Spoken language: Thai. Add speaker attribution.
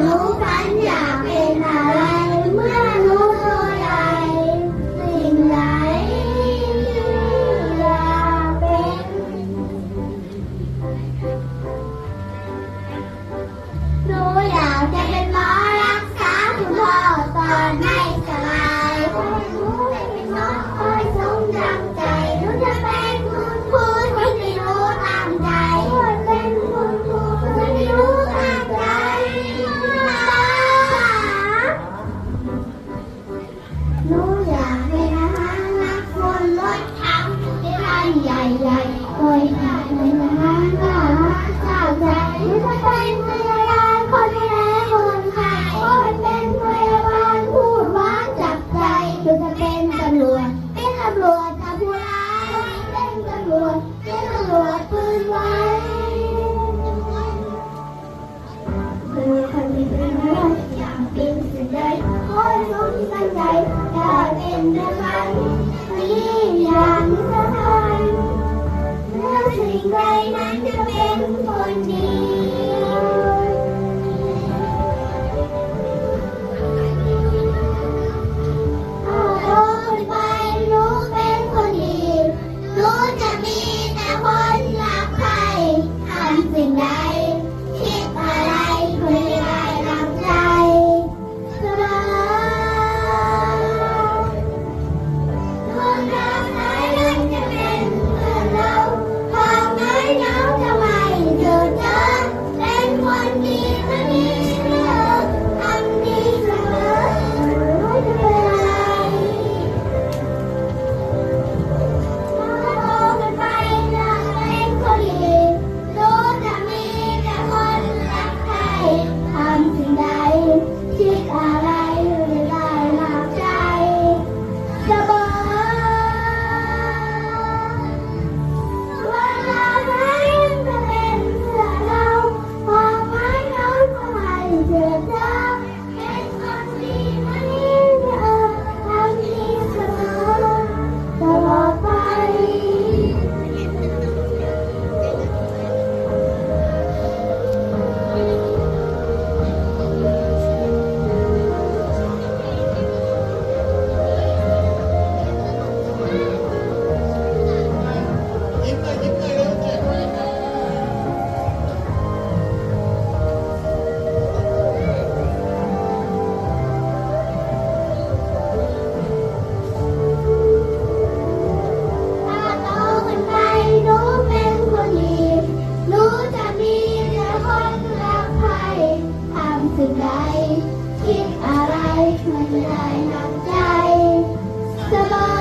Speaker 1: รู้ฝันอยากเป็นอะไรเมื่อรู้ตัวใหญ่สิ่งไหนอยากเป็นรู้อยากจะเป็นหมอรักษาคุณพ่อตอนไม่สบายรู้เป็นหมอคอยทรงจำใจรู้จะเป็นคุณครูคนที่รู้ตามใจเป็นคุณครูคนที่รู้ตามใจหนูอยากเป็นอาหารนักคนรถถังที่ร้านใหญ่ๆคอยอยากเป็นอาหารน่ารักเจ้าใจหนูจะเป็นพยาบาลคนที่แลคนไข้คอยเป็นพยาบาลพูดหวานจับใจหนูจะเป็นตำรวจจับผู้ร้ายเป็นตำรวจปืนไว้คือคนที่เป็นรักอยากเป็นสิ่งใดคอยรู้ที่ตั้งใจอยากเป็นทหารนี่อย่างสำคัญเมื่อสิ่งใดนั้นจะเป็นคนดีสิ่งใดคิดอะไรไม่ได้ดังใจสบายคนรักไหนนั้นจะเป็นเพื่อนเราความไหนเหงาจะไม่เจอเป็นคนดีคนดีเลิกทำดีเสมอรู้จะเป็นอะไรถ้าโตกันไปจะเป็นคนดีทำสิ่งใดคิดอะไรไม่ได้หนักใจสบายวันเราไหนจะเป็นเพื่อเราความหมายเราทำไมเจอเจอเป็นคนดีคนนี้เธอทำดีเสมอตลอดไปสิ่งใดคิดอะไรไม่ได้หนักใจสบาย